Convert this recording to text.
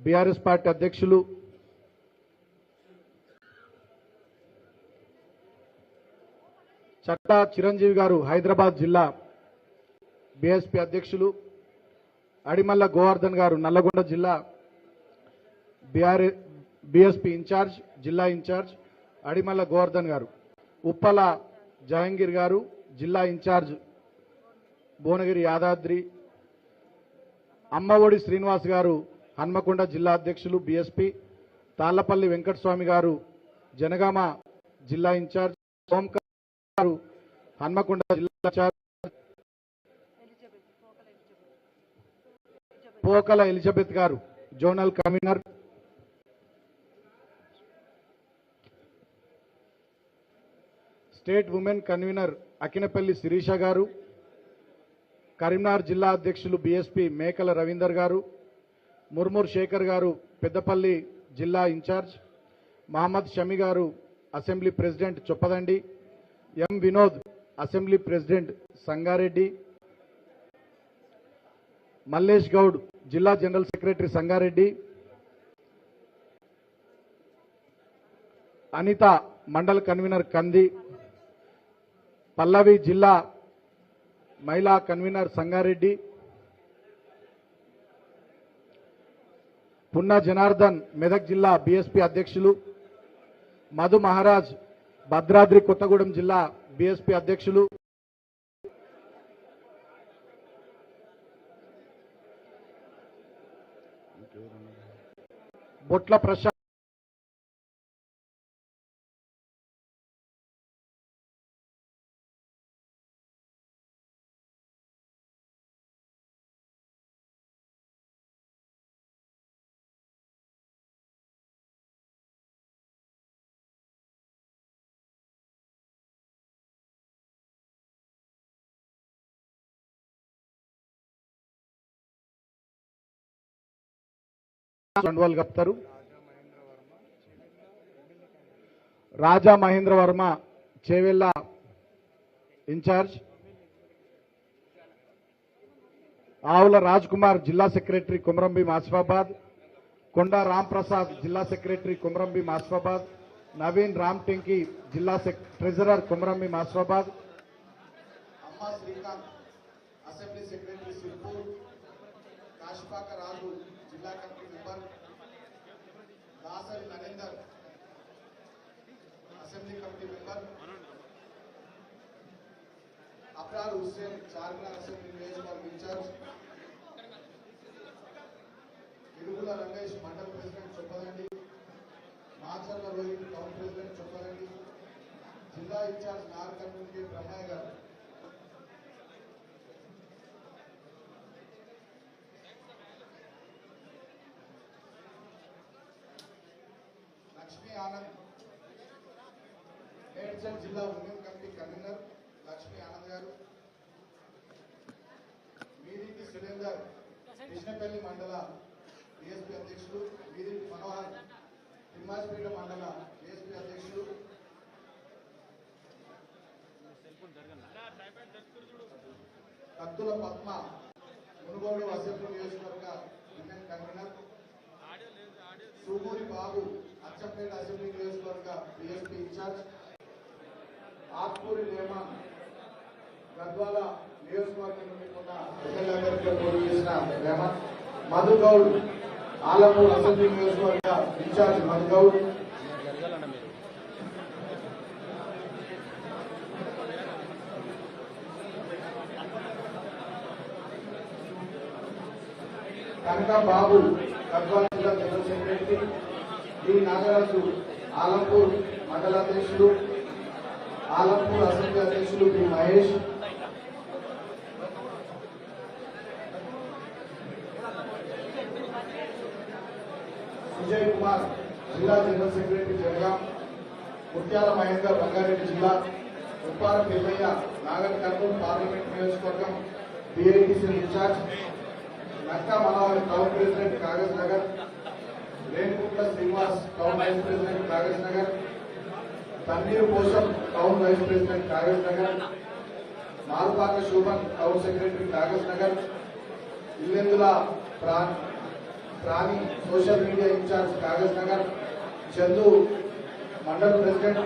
BRS party అధ్యక్షులు చట్టా చిరంజీవి గారు హైదరాబాద్ జిల్లా బీఎస్పీ అధ్యక్షులు, అడిమల్ల గోవర్ధన్ గారు నల్లగొండ జిల్లా బీఎస్పీ ఇన్ఛార్జ్, జిల్లా ఇన్ఛార్జ్ అడిమల్ల గోవర్ధన్ గారు, ఉప్పల జహంగీర్ గారు జిల్లా ఇన్ఛార్జ్ భువనగిరి యాదాద్రి, అమ్మఒడి శ్రీనివాస్ గారు హన్మకొండ జిల్లా అధ్యక్షులు బీఎస్పీ, తాళ్లపల్లి వెంకటస్వామి గారు జనగామ జిల్లా ఇన్ఛార్జ్, ఓంకార్ గారు హన్మకొండ జిల్లా incharge, Pokala Elizabeth garu zonal convener, state women convener Akinapalli Sirisha garu, Karimnagar జిల్లా అధ్యక్షులు బీఎస్పీ మేకల రవీందర్ గారు, ముర్మూర్ శేఖర్ గారు పెద్దపల్లి జిల్లా incharge, Mohammed Shami garu assembly president Choppadandi, M Vinod assembly president Sangareddy, Mallesh Goud జిల్లా general secretary Sangareddy, Anitha mandal convener Kandi, Pallavi జిల్లా మహిళా కన్వీనర్ సంగారెడ్డి, పున్నా జనార్దన్ మెదక్ జిల్లా బీఎస్పీ అధ్యక్షులు, మధు మహారాజ్ భద్రాద్రి కొత్తగూడెం జిల్లా బీఎస్పీ అధ్యక్షులు, బొట్ల ప్రశాంత్ చండ్వాల్ గప్తారు, రాజా మహేంద్ర వర్మ చేవెళ్ళ ఇన్ఛార్జ్, ఆవుల రాజ్ కుమార్ జిల్లా సెక్రటరీ కుమరంభీం ఆసిఫాబాద్, కొండా రామ్ ప్రసాద్ జిల్లా సెక్రటరీ కుమరంభీం ఆసిఫాబాద్, నవీన్ రామ్ టెంకి జిల్లా ట్రెజరర్ కుమరంభీం ఆసిఫాబాద్, అమ్మా శ్రీకాంత్ అసెంబ్లీ సెక్రటరీ సిర్పూర్, కాశిపాక రాజు జిల్లా committee member, Dasari Narender assembly committee member, Abrar Hussain Charminar assembly నియోజకవర్గ incharge, Irugula Rangesh mandal president Choppadandi, Macharla Rohit town president Choppadandi, జిల్లా ఇన్ఛార్జ్ నార్ కమ్యూనిటీ బ్రహ్మయ్య గారు, లక్ష్మీ ఆనంద్ మేడ్చల్ జిల్లా women committee convener Lakshmi Anand గారు, మీదికి సురేందర్ కృష్ణపల్లి మండల బీఎస్పీ అధ్యక్షులు, మీదికి మనోహర్ తిమ్మాజిపేట మండల బీఎస్పీ అధ్యక్షులు, కత్తుల పద్మ మునుగోడు అసెంబ్లీ నియోజకవర్గ women convener, Suguri Babu Achampet assembly నియోజకవర్గ బీఎస్పీ ఇన్ఛార్జ్, ఆత్కూరి లేమన్ గద్వాల నియోజకవర్గం నుండి ఉన్న ఎమ్మెల్యేగా పోటీ చేసిన లేమన్, మధు గౌడ్ ఆలమూరు అసెంబ్లీ నియోజకవర్గ ఇన్ఛార్జ్ మధు గౌడ్, కనక బాబు గద్వాల జిల్లా general secretary, D Nagaraju Alampur మండల అధ్యక్షులు, ఆలంపూర్ అసెంబ్లీ అధ్యక్షులు బి మహేష్, సుజయ్ కుమార్ జిల్లా జనరల్ సెక్రటరీ జనగాం, ముత్యాల మహేందర్ రంగారెడ్డి జిల్లా, ఉప్పార పెద్దయ్య నాగర్ కర్నూలు పార్లమెంట్ నియోజకవర్గం BITC incharge, Nakka Manohar town president Kagaz Nagar, Renukuntla Srinivas town vice president Kagaz Nagar, Tanneeru Posham town vice president Kagaz Nagar, Marupaka Shobhan town secretary Kagaz Nagar, Illendula Rani social media incharge Kagaz Nagar, Chandu mandal president,